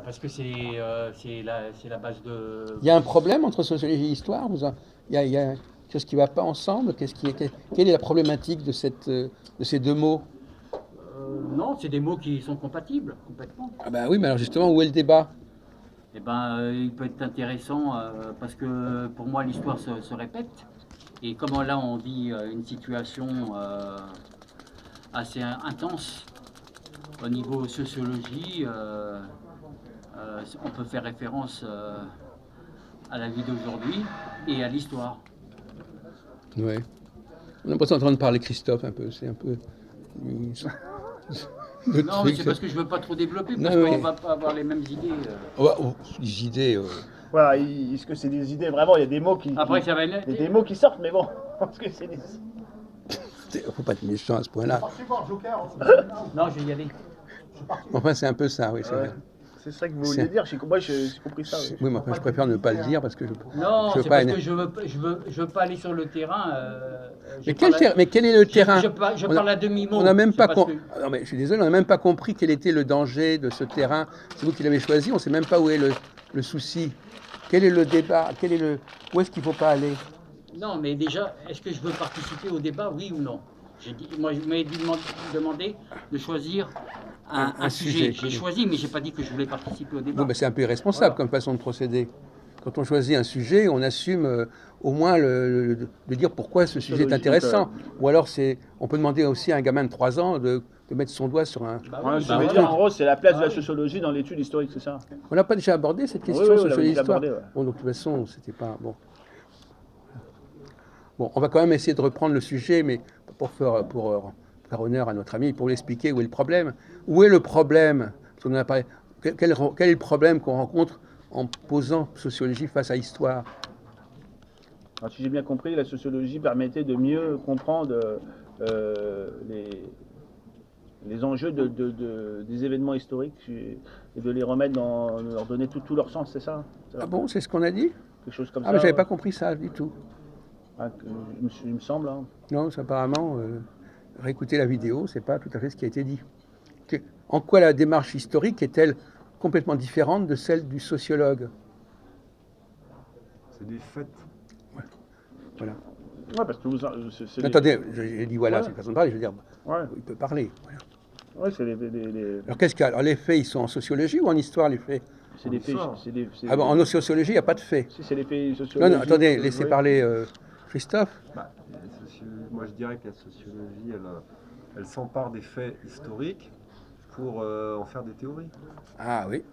Parce que c'est la base de... Il y a un problème entre sociologie et histoire. Il y a quelque chose qui ne va pas ensemble. Quelle est la problématique de ces deux mots? Non, c'est des mots qui sont compatibles, complètement. Ah ben oui, mais alors justement, où est le débat? Eh ben, il peut être intéressant parce que pour moi, l'histoire se répète. Et comme là, on vit une situation assez intense au niveau sociologie, on peut faire référence à la vie d'aujourd'hui et à l'histoire. Oui. On a l'impression d'entendre parler Christophe un peu. C'est un peu le Non, mais truc. c'est parce que je veux pas trop développer, Non, parce qu'on mais va pas avoir les mêmes idées. les idées. Voilà, est-ce que c'est des idées vraiment? Il y a des mots Après, ça va il y a des mots qui sortent, mais bon, parce que c'est des... Faut pas être méchant à ce point-là. Non, je vais y aller. Enfin, c'est un peu ça, oui, c'est Ouais. vrai. C'est ça que vous vouliez dire. Moi, j'ai compris ça. Oui. Oui, mais enfin, je préfère ne pas le dire parce que Non, je veux c'est pas. parce que je veux pas aller sur le terrain. Mais quel est le terrain? Je parle à demi-mot. On n'a même c'est pas. parce que- Non, mais je suis désolé, on n'a même pas compris quel était le danger de ce terrain. C'est vous qui l'avez choisi. On ne sait même pas où est le souci. Quel est le débat? Où est-ce qu'il ne faut pas aller? Non, mais déjà, est-ce que je veux participer au débat, oui ou non? Moi, je m'ai demandé de choisir un sujet. J'ai choisi, mais j'ai pas dit que je voulais participer au débat. Bon, ben, c'est un peu irresponsable comme façon de procéder. Quand on choisit un sujet, on assume au moins de dire pourquoi ce sujet est intéressant. Ou alors, on peut demander aussi à un gamin de 3 ans de mettre son doigt sur un. Bah Ouais, oui, je bah veux voilà. dire, en gros, c'est la place de la sociologie dans l'étude historique, c'est ça? On n'a pas déjà abordé cette question, Oui, oui, sur on l'avait déjà l'histoire. abordé, ouais. Bon, donc de toute façon, c'était pas bon. Bon, on va quand même essayer de reprendre le sujet, mais pour faire honneur à notre ami, pour lui expliquer où est le problème. Où est le problème? Parce qu'on en a parlé. Quel est le problème qu'on rencontre en posant sociologie face à histoire? Alors, si j'ai bien compris, la sociologie permettait de mieux comprendre les enjeux des événements historiques et de les remettre de leur donner tout leur sens, c'est ça? Ah bon, c'est ce qu'on a dit? Quelque chose comme Ah, ça. mais j'avais Ouais. pas compris ça du tout. Ah, il me semble. Hein. Non, apparemment, réécouter la vidéo, c'est pas tout à fait ce qui a été dit. En quoi la démarche historique est-elle complètement différente de celle du sociologue? C'est des faits. Voilà. Ouais, parce que Attendez, j'ai dit voilà, Ouais. c'est une façon de parler, je veux dire, Ouais, il peut parler. Voilà. ouais c'est Alors qu'est-ce qu'il y a? Alors les faits, ils sont en sociologie ou en histoire, les faits? c'est des faits. Ah bon, en sociologie, il n'y a pas de faits. Si, c'est des faits Non, sociologiques. non, attendez, laissez Oui. parler Christophe. Moi, je dirais que la sociologie, elle s'empare des faits historiques pour en faire des théories. Ah oui.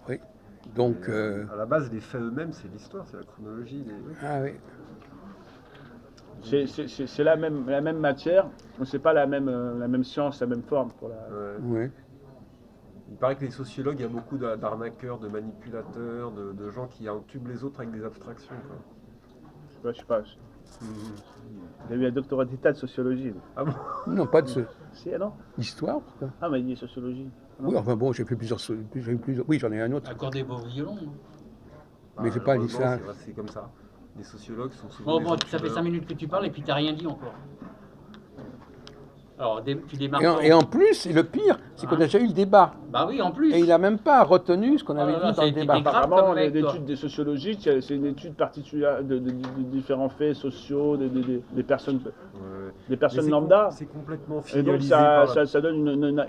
Oui. Donc, À la base, les faits eux-mêmes, c'est l'histoire, c'est la chronologie. ah oui. C'est la même matière, mais c'est pas la même science, la même forme. Oui. Il paraît que les sociologues, il y a beaucoup d'arnaqueurs, de manipulateurs, de gens qui entubent les autres avec des abstractions. Quoi. Je sais pas. Il a eu un doctorat d'état de sociologie. Ah bon? Non, pas de ce. Si, non? Histoire, pourquoi? Ah, mais il est sociologie. Non. Oui, enfin bon, j'ai fait plusieurs. Oui, j'en ai un autre. Accordez vos violons. Mais j'ai pas dit ça. C'est comme ça. Les sociologues sont souvent. Bon, ça fait 5 minutes que tu parles et puis t'as rien dit encore. Alors, tu démarres. Et en plus, le pire, c'est qu'on a déjà eu le débat. Bah oui, en plus. Et il n'a même pas retenu ce qu'on avait Oh là là, dit dans ça a le été débat. grave Apparemment, comme mec, toi. l'étude sociologique, c'est une étude particulière de différents faits sociaux, des personnes, des personnes lambda. C'est complètement Et donc filialisé. ça donne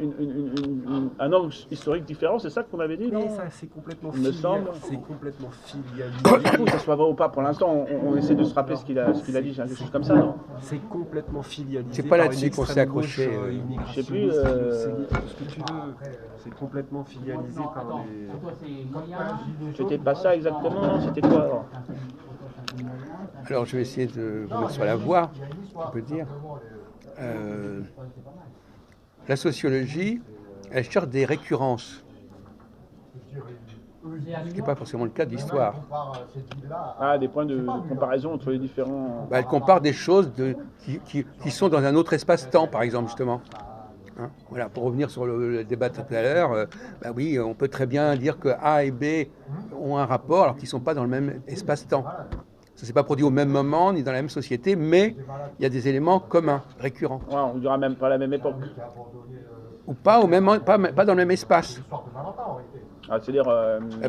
un angle historique différent, c'est ça qu'on avait dit, non? Mais ça, c'est complètement Il me semble. C'est complètement filialisé. Que ça soit vrai ou pas, pour l'instant, on essaie de se rappeler ce qu'il a dit, quelque chose comme ça, non? C'est complètement filialisé. C'est pas par là-dessus une qu'on s'est extrême gauche, accroché, immigration, je sais plus, tout ce que tu veux. C'est complètement filialisé par les. C'était pas ça exactement, non? C'était quoi alors? Alors je vais essayer de vous mettre sur la voie, on peut dire. La sociologie, elle cherche des récurrences, ce qui n'est pas forcément le cas de l'histoire. Ah, des points de comparaison entre les différents. Elle compare des choses qui sont dans un autre espace-temps, par exemple, justement. Hein, voilà, pour revenir sur le débat de tout à l'heure, bah oui, on peut très bien dire que A et B ont un rapport alors qu'ils ne sont pas dans le même espace-temps. Ça ne s'est pas produit au même moment ni dans la même société, mais il y a des éléments communs, récurrents. Ouais, on dira même pas à la même époque. Ou pas, pas dans le même espace. Ah, c'est-à-dire...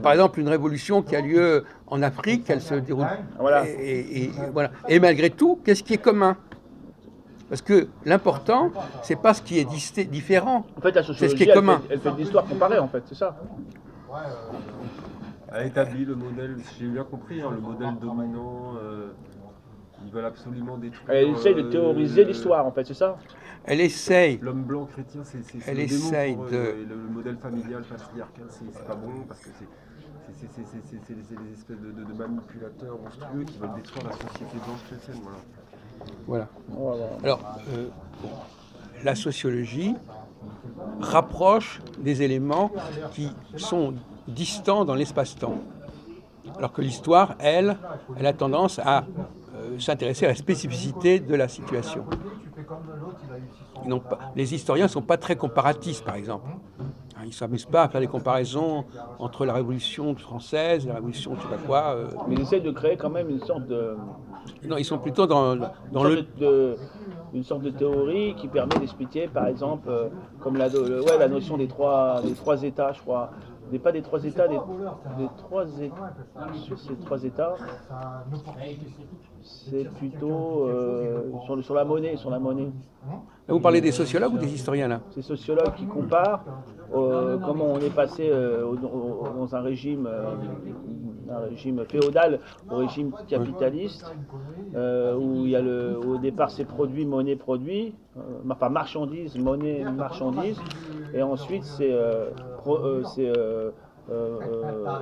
Par exemple, une révolution qui a lieu en Afrique, elle se déroule. Voilà. Voilà. Et malgré tout, qu'est-ce qui est commun? Parce que l'important, c'est pas ce qui est différent, En fait, la c'est ce sociologie, qui est commun. elle fait de l'histoire comparée, en fait, c'est ça. Elle établit le modèle, si j'ai bien compris, hein, le modèle dominant. Ils veulent absolument détruire. Elle essaye de théoriser l'histoire, en fait, c'est ça. Elle essaye. L'homme blanc chrétien, c'est Elle le démon essaye pour eux. de- Le modèle familial, patriarcal, c'est pas bon parce que c'est des espèces de manipulateurs monstrueux qui veulent détruire la société blanche chrétienne. Voilà. Voilà. Alors, bon, la sociologie rapproche des éléments qui sont distants dans l'espace-temps. Alors que l'histoire, elle a tendance à s'intéresser à la spécificité de la situation. Les historiens ne sont pas très comparatistes, par exemple. Ils ne s'amusent pas à faire des comparaisons entre la Révolution française et la Révolution je ne sais pas quoi. Mais ils essayent de créer quand même une sorte de... Non, ils sont plutôt dans une sorte de théorie qui permet d'expliquer, par exemple, comme la notion des trois États, je crois. Pas des trois États, des trois États. Ces trois États, c'est plutôt sur la monnaie, Vous parlez des sociologues ou des historiens, là? Ces sociologues qui comparent comment on est passé dans un régime féodal au régime capitaliste, où il y a au départ c'est produit, monnaie, produit, enfin marchandise, monnaie, marchandise, et ensuite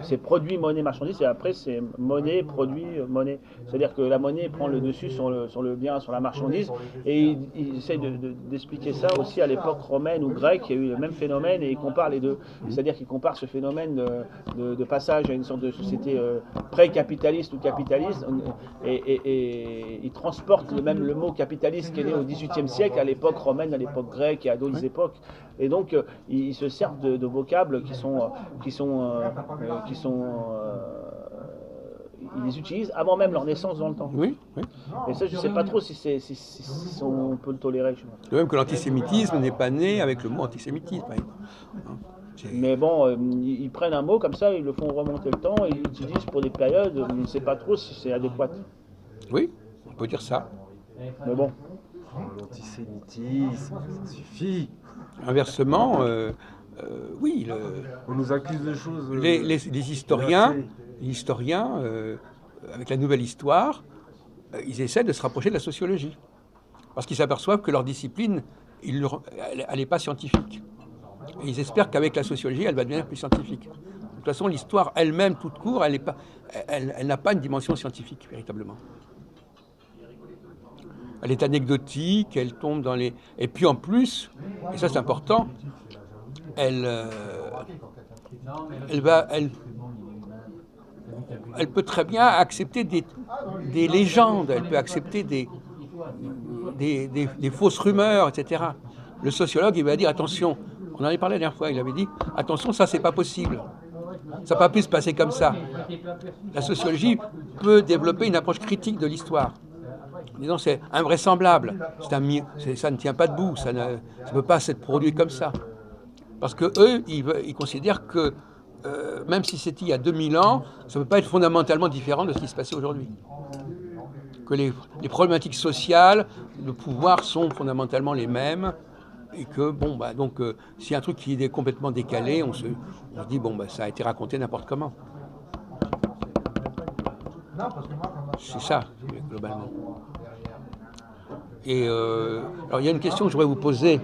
c'est produit, monnaie, marchandise, et après c'est monnaie, produit, monnaie. C'est-à-dire que la monnaie prend le dessus sur le bien, sur la marchandise, et il essaie d'expliquer ça aussi à l'époque romaine ou grecque. Il y a eu le même phénomène et il compare les deux. C'est-à-dire qu'il compare ce phénomène de passage à une sorte de société pré-capitaliste ou capitaliste, et il transporte le mot capitaliste qui est né au XVIIIe siècle, à l'époque romaine, à l'époque grecque et à d'autres époques. Et donc ils se servent de vocables ils les utilisent avant même leur naissance dans le temps. Oui, oui. Et ça, je ne sais pas trop si on peut le tolérer. De même que l'antisémitisme n'est pas né avec le mot antisémitisme, par exemple. Mais bon, ils prennent un mot comme ça, ils le font remonter le temps, et ils l'utilisent pour des périodes, on ne sait pas trop si c'est adéquat. Oui, on peut dire ça. Mais bon. L'antisémitisme, ça suffit. Inversement, oui. On nous accuse de choses. Les historiens, avec la nouvelle histoire, ils essaient de se rapprocher de la sociologie. Parce qu'ils s'aperçoivent que leur discipline, elle n'est pas scientifique. Et ils espèrent qu'avec la sociologie, elle va devenir plus scientifique. De toute façon, l'histoire elle-même, toute court, elle n'a pas une dimension scientifique, véritablement. Elle est anecdotique, elle tombe dans les... Et puis en plus, et ça c'est important, elle peut très bien accepter des légendes, elle peut accepter des fausses rumeurs, etc. Le sociologue, il va dire, attention, on en avait parlé la dernière fois, il avait dit, attention, ça c'est pas possible. Ça ne peut pas plus se passer comme ça. La sociologie peut développer une approche critique de l'histoire. Disons, c'est invraisemblable, ça ne tient pas debout, ça ne peut pas s'être produit comme ça. Parce qu'eux, ils considèrent que, même si c'était il y a 2000 ans, ça ne peut pas être fondamentalement différent de ce qui se passait aujourd'hui. Que les problématiques sociales, le pouvoir sont fondamentalement les mêmes, et que, donc, s'il y a un truc qui est complètement décalé, on se dit, ça a été raconté n'importe comment. C'est ça, globalement. Et alors, il y a une question que je voudrais vous poser,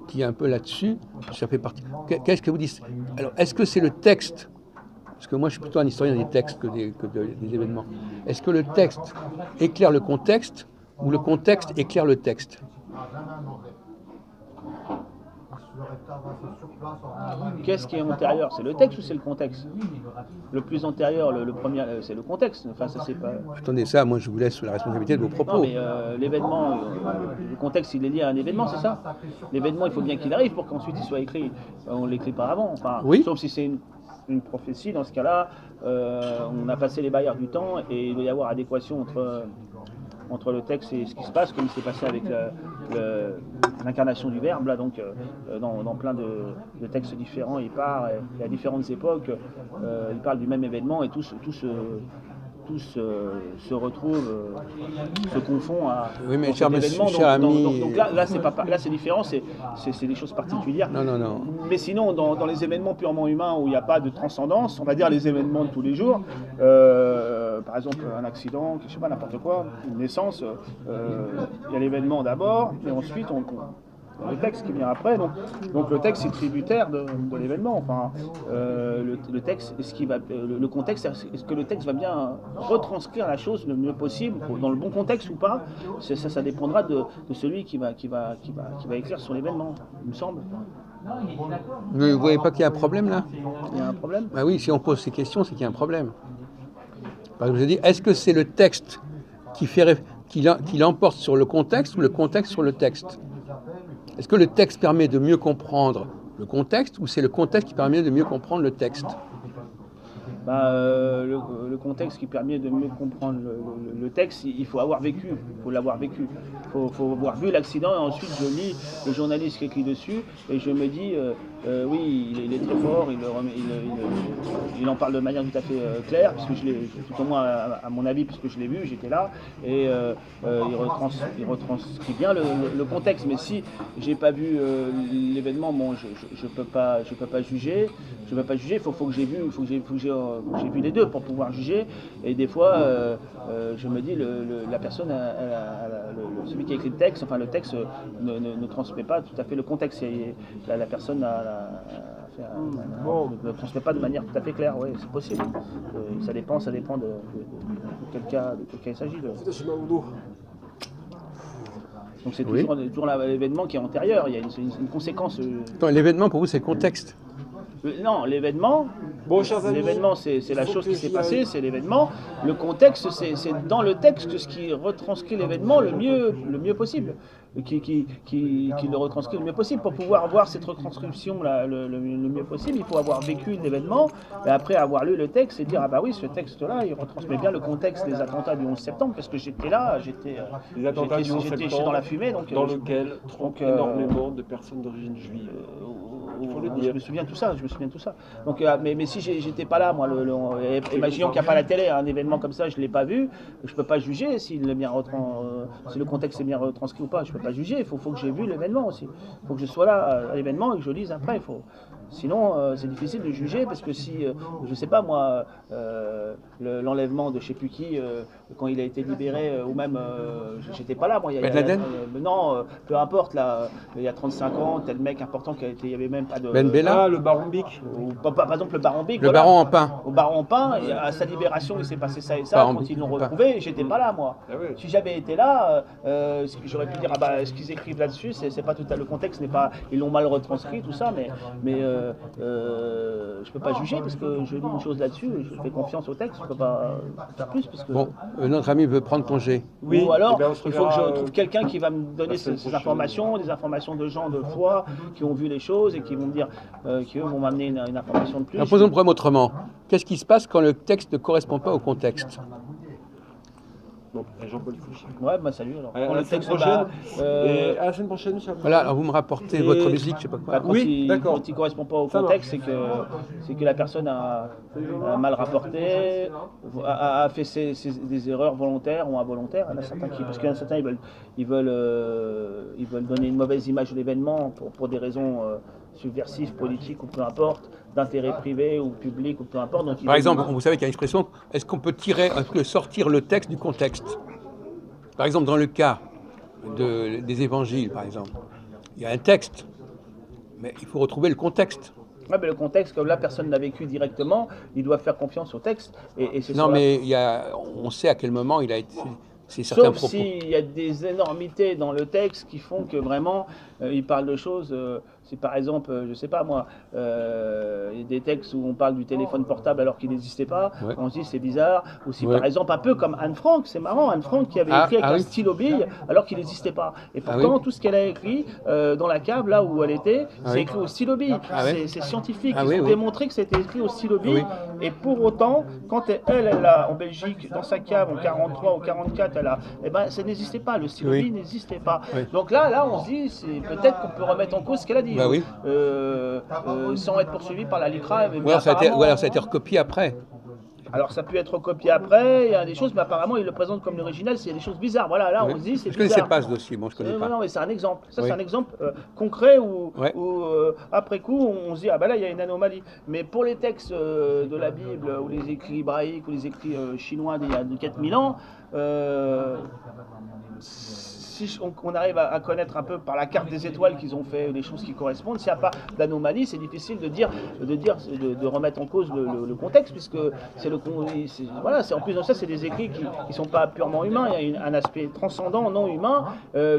qui est un peu là-dessus. Ça fait partie. Qu'est-ce que vous dites? Alors, est-ce que c'est le texte? Parce que moi, je suis plutôt un historien des textes que des événements. Est-ce que le texte éclaire le contexte ou le contexte éclaire le texte? Qu'est-ce qui est antérieur? C'est le texte ou c'est le contexte? Le plus antérieur, le premier, c'est le contexte. Enfin, ça c'est pas... Attendez, ça, moi je vous laisse sous la responsabilité de vos propos. Non, mais l'événement, le contexte, il est lié à un événement, c'est ça? L'événement, il faut bien qu'il arrive pour qu'ensuite il soit écrit. On ne l'écrit pas avant. Enfin, oui. Sauf si c'est une prophétie. Dans ce cas-là, on a passé les barrières du temps et il doit y avoir adéquation entre le texte et ce qui se passe, comme il s'est passé avec l'incarnation du Verbe, là, donc dans plein de textes différents, il part, et à différentes époques, il parle du même événement, et tous se retrouvent, se confondent à Oui, mais dans cher cet monsieur, événement. cher ami... Donc là, c'est différent, c'est des choses particulières. Non. Mais sinon, dans les événements purement humains où il n'y a pas de transcendance, on va dire les événements de tous les jours, par exemple un accident, je sais pas, n'importe quoi, une naissance, il y a l'événement d'abord, et ensuite on le texte qui vient après, donc le texte est tributaire de l'événement. Enfin, le texte, le contexte, est-ce que le texte va bien retranscrire la chose le mieux possible, dans le bon contexte ou pas? Ça dépendra de celui qui va écrire sur l'événement, il me semble. Vous ne voyez pas qu'il y a un problème là? Il y a un problème? Bah oui, si on pose ces questions, c'est qu'il y a un problème. Par exemple, je dis, est-ce que c'est le texte qui l'emporte sur le contexte ou le contexte sur le texte? Est-ce que le texte permet de mieux comprendre le contexte ou c'est le contexte qui permet de mieux comprendre le texte? Le contexte qui permet de mieux comprendre le texte, il faut avoir vécu, il faut l'avoir vécu. Il faut avoir vu l'accident et ensuite je lis le journaliste qui écrit dessus et je me dis, oui, il est très fort, il en parle de manière tout à fait claire, parce que je l'ai, tout au moins à mon avis, parce que je l'ai vu, j'étais là, et il retranscrit bien le contexte. Mais si j'ai pas vu l'événement, bon, je peux pas juger. Je ne peux pas juger, il faut que j'ai vu les deux pour pouvoir juger. Et des fois, je me dis, la personne, celui qui a écrit le texte, enfin le texte ne transmet pas tout à fait le contexte. La personne ne transmet pas de manière tout à fait claire. Oui, c'est possible. Ça dépend de quel cas il s'agit. Donc c'est toujours l'événement qui est antérieur. Il y a une conséquence. L'événement pour vous, c'est le contexte. Non, l'événement, c'est la chose qui s'est passée, c'est l'événement. Le contexte, c'est dans le texte ce qui retranscrit l'événement le mieux possible, qui le retranscrit le mieux possible. Pour pouvoir voir cette retranscription le mieux possible, il faut avoir vécu l'événement et après avoir lu le texte et dire ah bah oui, ce texte-là, il retransmet bien le contexte des attentats du 11 septembre parce que j'étais là, j'étais dans la fumée, donc dans lequel trompent énormément de personnes d'origine juive. Il faut le dire. Je me souviens de tout ça. Donc, mais si j'étais pas là, moi, imaginons qu'il n'y a pas la télé, un événement comme ça, je l'ai pas vu, je peux pas juger si le contexte est bien retranscrit ou pas. Je peux pas juger. Il faut que j'ai vu l'événement aussi. Il faut que je sois là à l'événement et que je lise après. Sinon, c'est difficile de juger parce que si, je sais pas moi, l'enlèvement de je sais plus qui, quand il a été libéré, ou même, j'étais pas là, moi. Ben Laden ? Non, peu importe, là, il y a 35 ans, tel mec important qui a été, il y avait même pas de. Ben Bella ? Le baron Bic. Par exemple, le baron Bic. Le baron en pain. Au baron en pain, à sa libération, il s'est passé ça et ça. Baron Quand ils l'ont Bic, retrouvé, j'étais pas là, moi. Ah ouais. Si j'avais été là, j'aurais pu dire ah bah ce qu'ils écrivent là-dessus, c'est pas tout à le contexte n'est pas, ils l'ont mal retranscrit tout ça, mais je peux pas juger parce que je lis une chose là-dessus, je fais confiance au texte, je peux pas faire plus parce que. Bon, notre ami veut prendre congé. Oui, ou alors eh ben, il faut que je trouve quelqu'un qui va me donner ces informations, des informations de gens de foi qui ont vu les choses et qui vont me dire, qui eux vont m'amener une information de plus. Alors, posons le problème autrement. Qu'est-ce qui se passe quand le texte ne correspond pas au contexte? Bon, Jean-Paul Fouché. Ouais, bah salut alors. À Quand la le semaine texte, prochaine. bah, À la semaine prochaine, Michel. Voilà, alors vous me rapportez votre musique, je sais pas quoi. Quand Oui, d'accord. Quand il ne correspond pas au Ça contexte, c'est que la personne a mal rapporté, a fait des erreurs volontaires ou involontaires. Il y en a certains parce qu'il y en a certains ils veulent donner une mauvaise image de l'événement pour des raisons subversives, politiques ou peu importe, d'intérêt privé ou public ou peu importe. Donc, Par exemple, vous savez qu'il y a une expression, est-ce qu'on peut sortir le texte du contexte? Par exemple, dans le cas des évangiles, par exemple, il y a un texte, mais il faut retrouver le contexte. Ouais, mais le contexte, comme la personne l'a vécu directement, ils doivent faire confiance au texte. Et c'est Non, mais on sait à quel moment il a été... C'est certains Sauf propos. s'il y a des énormités dans le texte qui font que vraiment il parle de choses, si par exemple, je sais pas moi, il y a des textes où on parle du téléphone portable alors qu'il n'existait pas, Ouais. on se dit c'est bizarre. Ou si Ouais. par exemple, un peu comme Anne Frank, c'est marrant, Anne Frank qui avait écrit avec un oui. stylo bille alors qu'il n'existait pas. Et Ah pourtant, oui. tout ce qu'elle a écrit dans la cave, là où elle était, Ah c'est oui. écrit au stylo bille. Ah ouais. C'est scientifique, Ah ils oui, ont oui. démontré que c'était écrit au stylo bille. Ah Et pour autant, quand elle a en Belgique, dans sa cave en 43 ou 44, eh ben, ça n'existait pas, le stylo Oui. bille n'existait pas. Oui. Donc là, on se dit, peut-être qu'on peut remettre en cause ce qu'elle a dit, Bah oui. sans être poursuivi par la LICRA. Mais Ou alors ça a été, apparemment, voilà, ça a été recopié après. alors ça peut être recopié après, il y a des choses, mais apparemment il le présente comme l'original, c'est des choses bizarres. Voilà, là Oui. on se dit c'est Je ne connaissais bizarre. pas ce dossier, bon, je connais pas. Non, mais c'est un exemple. Ça, Oui. c'est un exemple concret où, Ouais. après coup, on se dit, ah ben là, il y a une anomalie. Mais pour les textes de la Bible, ou les écrits hébraïques, ou les écrits chinois d'il y a 4000 ans, si on arrive à connaître un peu par la carte des étoiles qu'ils ont fait les choses qui correspondent, s'il n'y a pas d'anomalie, c'est difficile de remettre en cause le contexte, puisque voilà, en plus de ça, c'est des écrits qui ne sont pas purement humains. Il y a un aspect transcendant, non humain,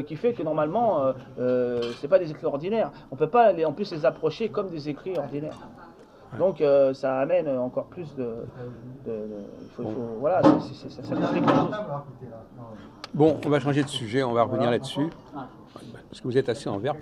qui fait que normalement, c'est pas des écrits ordinaires. On peut pas en plus les approcher comme des écrits ordinaires. Donc ça amène encore plus voilà, ça complique les choses. Bon, on va changer de sujet, on va revenir là-dessus. Parce que vous êtes assez en verbe.